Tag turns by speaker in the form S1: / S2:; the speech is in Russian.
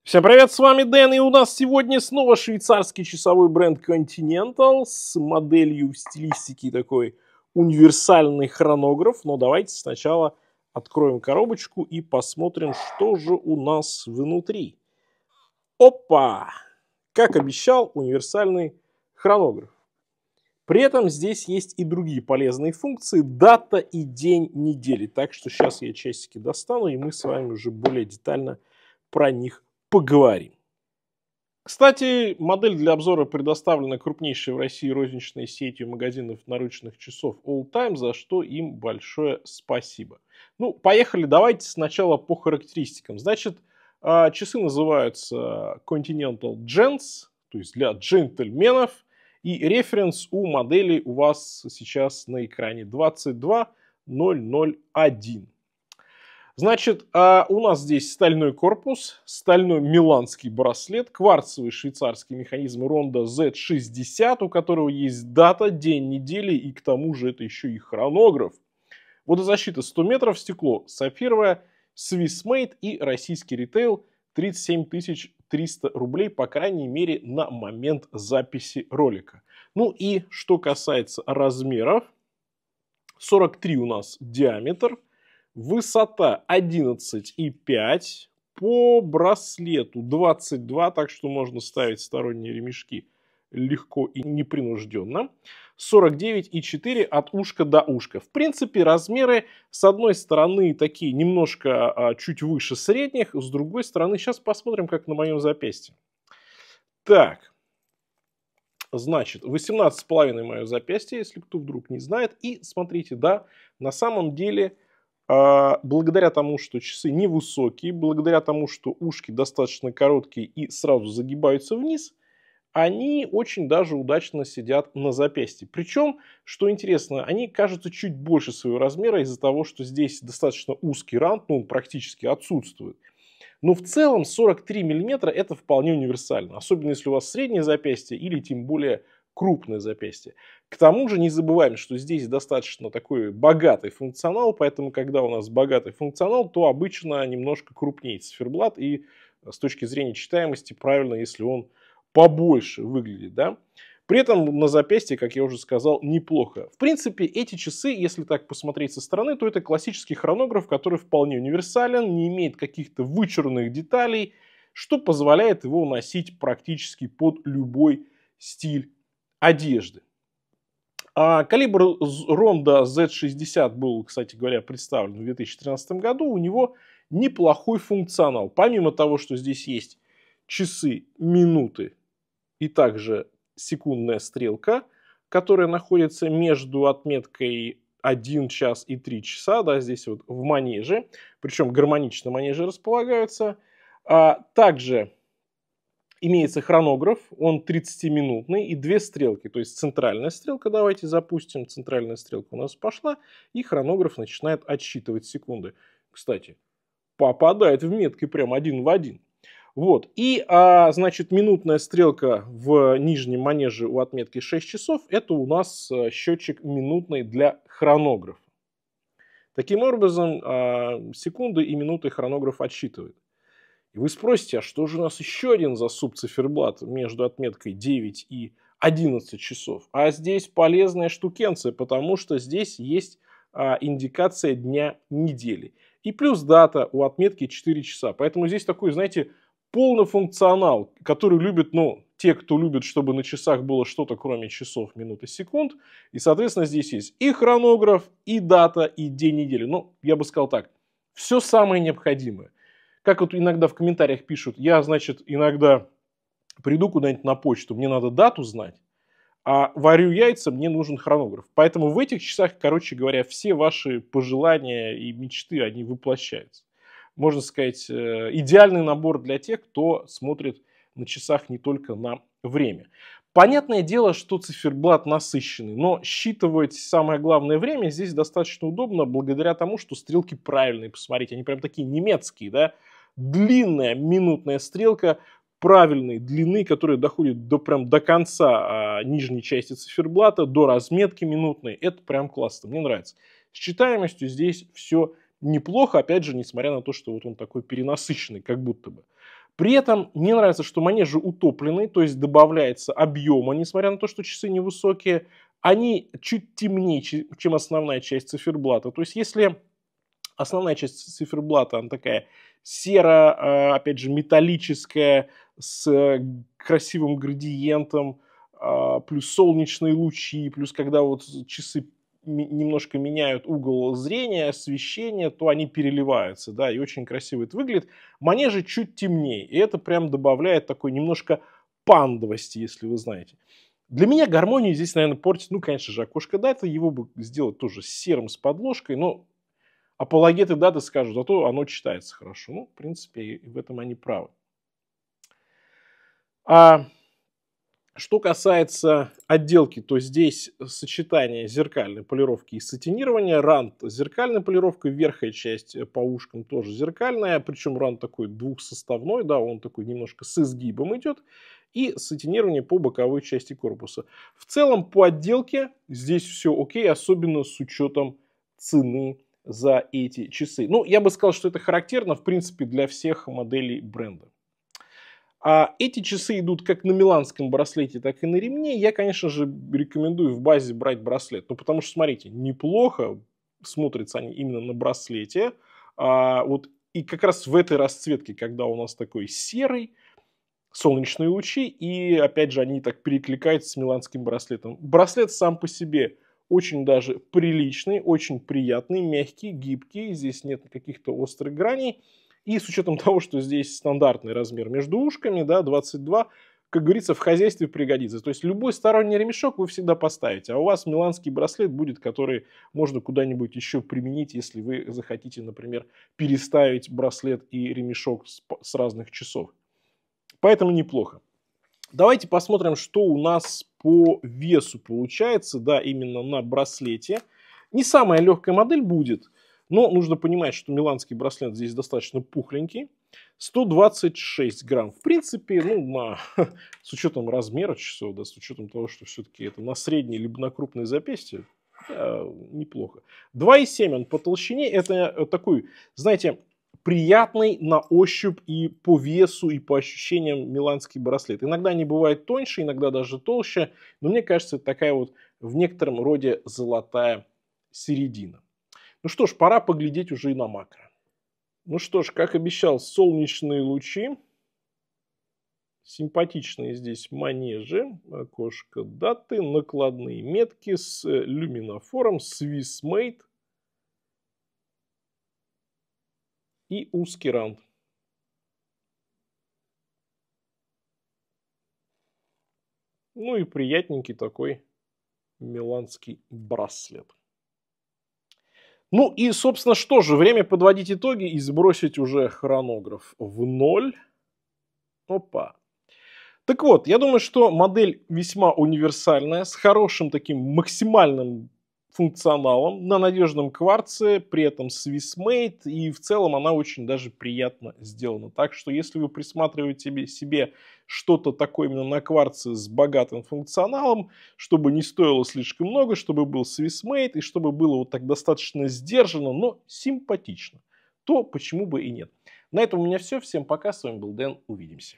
S1: Всем привет, с вами Дэн, и у нас сегодня снова швейцарский часовой бренд Continental с моделью в стилистике такой универсальный хронограф. Но давайте сначала откроем коробочку и посмотрим, что же у нас внутри. Опа! Как обещал, универсальный хронограф. При этом здесь есть и другие полезные функции, дата и день недели. Так что сейчас я часики достану, и мы с вами уже более детально про них поговорим. Кстати, модель для обзора предоставлена крупнейшей в России розничной сетью магазинов наручных часов All Time, за что им большое спасибо. Ну, поехали, давайте сначала по характеристикам. Значит, часы называются Continental Gents, то есть для джентльменов, и референс у модели у вас сейчас на экране 22001. Значит, у нас здесь стальной корпус, стальной миланский браслет, кварцевый швейцарский механизм Ronda Z60, у которого есть дата, день недели и к тому же это еще и хронограф. Водозащита 100 метров, стекло сапфировое, Swiss Made и российский ритейл 37 300 рублей, по крайней мере, на момент записи ролика. Ну и что касается размеров, 43 у нас диаметр. Высота 11,5, по браслету 22, так что можно ставить сторонние ремешки легко и непринужденно. 49,4 от ушка до ушка. В принципе, размеры с одной стороны такие немножко чуть выше средних, с другой стороны, сейчас посмотрим, как на моем запястье. Так, значит, 18,5 мое запястье, если кто вдруг не знает. И смотрите, да, на самом деле... благодаря тому, что часы невысокие, благодаря тому, что ушки достаточно короткие и сразу загибаются вниз, они очень даже удачно сидят на запястье. Причем, что интересно, они кажутся чуть больше своего размера из-за того, что здесь достаточно узкий рант, ну он практически отсутствует. Но в целом 43 мм это вполне универсально, особенно если у вас среднее запястье или тем более крупное запястье. К тому же не забываем, что здесь достаточно такой богатый функционал, поэтому когда у нас богатый функционал, то обычно немножко крупнее циферблат и с точки зрения читаемости правильно, если он побольше выглядит. Да? При этом на запястье, как я уже сказал, неплохо. В принципе, эти часы, если так посмотреть со стороны, то это классический хронограф, который вполне универсален, не имеет каких-то вычурных деталей, что позволяет его носить практически под любой стиль одежды. Калибр Ronda Z60 был, кстати говоря, представлен в 2013 году. У него неплохой функционал. Помимо того, что здесь есть часы, минуты и также секундная стрелка, которая находится между отметкой 1 час и 3 часа, да, здесь вот в манеже, причем гармонично манежи располагаются. Также имеется хронограф, он 30-минутный и две стрелки, то есть центральная стрелка, давайте запустим, центральная стрелка у нас пошла, и хронограф начинает отсчитывать секунды. Кстати, попадает в метки прям один в один. Вот, и, значит, минутная стрелка в нижнем манеже у отметки 6 часов, это у нас счетчик минутный для хронографа. Таким образом, секунды и минуты хронограф отсчитывает. И вы спросите, а что же у нас еще один за субциферблат между отметкой 9 и 11 часов? А здесь полезная штукенция, потому что здесь есть индикация дня недели. И плюс дата у отметки 4 часа. Поэтому здесь такой, знаете, полный функционал, который любят, ну, те, кто любит, чтобы на часах было что-то кроме часов, минут и секунд. И, соответственно, здесь есть и хронограф, и дата, и день недели. Ну, я бы сказал так, все самое необходимое. Как вот иногда в комментариях пишут, я, значит, иногда приду куда-нибудь на почту, мне надо дату знать, а варю яйца, мне нужен хронограф. Поэтому в этих часах, короче говоря, все ваши пожелания и мечты, они воплощаются. Можно сказать, идеальный набор для тех, кто смотрит на часах не только на время. Понятное дело, что циферблат насыщенный, но считывать самое главное время здесь достаточно удобно, благодаря тому, что стрелки правильные. Посмотрите, они прям такие немецкие, да? Длинная минутная стрелка правильной длины, которая доходит прям до конца нижней части циферблата, до разметки минутной. Это прям классно, мне нравится. С читаемостью здесь все неплохо, опять же, несмотря на то, что вот он такой перенасыщенный, как будто бы. При этом мне нравится, что манежи утоплены, то есть добавляется объема, несмотря на то, что часы невысокие. Они чуть темнее, чем основная часть циферблата. То есть если основная часть циферблата, она такая опять же, металлическая, с красивым градиентом, плюс солнечные лучи, плюс когда вот часы немножко меняют угол зрения, освещение, то они переливаются, да, и очень красиво это выглядит. Манежи чуть темнее, и это прям добавляет такой немножко пандовости, если вы знаете. Для меня гармонию здесь, наверное, портит, ну, конечно же, окошко даты, его бы сделать тоже серым с подложкой, но апологеты даты скажут, зато оно читается хорошо. Ну, в принципе, и в этом они правы. А что касается отделки, то здесь сочетание зеркальной полировки и сатинирования. Рант с зеркальной полировкой, верхняя часть по ушкам тоже зеркальная. Причем рант такой двухсоставной, да, он такой немножко с изгибом идет. И сатинирование по боковой части корпуса. В целом по отделке здесь все окей, особенно с учетом цены за эти часы. Ну, я бы сказал, что это характерно, в принципе, для всех моделей бренда. А эти часы идут как на миланском браслете, так и на ремне. Я, конечно же, рекомендую в базе брать браслет. Ну, потому что, смотрите, неплохо смотрятся они именно на браслете. Вот, и как раз в этой расцветке, когда у нас такой серый, солнечные лучи, и, опять же, они так перекликаются с миланским браслетом. Браслет сам по себе очень даже приличный, очень приятный, мягкий, гибкий. Здесь нет каких-то острых граней. И с учетом того, что здесь стандартный размер между ушками, да, 22, как говорится, в хозяйстве пригодится. То есть любой сторонний ремешок вы всегда поставите, а у вас миланский браслет будет, который можно куда-нибудь еще применить, если вы захотите, например, переставить браслет и ремешок с разных часов. Поэтому неплохо. Давайте посмотрим, что у нас по весу получается, да, именно на браслете. Не самая легкая модель будет, но нужно понимать, что миланский браслет здесь достаточно пухленький. 126 грамм. В принципе, ну, с учетом размера часов, да, с учетом того, что все-таки это на среднее либо на крупное запястье, неплохо. 2,7 он по толщине. Это такой, знаете, приятный на ощупь и по весу, и по ощущениям миланский браслет. Иногда они бывают тоньше, иногда даже толще, но мне кажется, это такая вот в некотором роде золотая середина. Ну что ж, пора поглядеть уже и на макро. Ну что ж, как обещал, солнечные лучи. Симпатичные здесь манежи, окошко даты, накладные метки с люминофором, Swissmade и узкий рант. Ну и приятненький такой миланский браслет. Ну и, собственно, что же, время подводить итоги и сбросить уже хронограф в ноль. Опа. Так вот, я думаю, что модель весьма универсальная, с хорошим таким максимальным функционалом, на надежном кварце, при этом Swissmade, и в целом она очень даже приятно сделана. Так что, если вы присматриваете себе что-то такое именно на кварце с богатым функционалом, чтобы не стоило слишком много, чтобы был Swissmade, и чтобы было вот так достаточно сдержанно, но симпатично, то почему бы и нет. На этом у меня все. Всем пока. С вами был Дэн. Увидимся.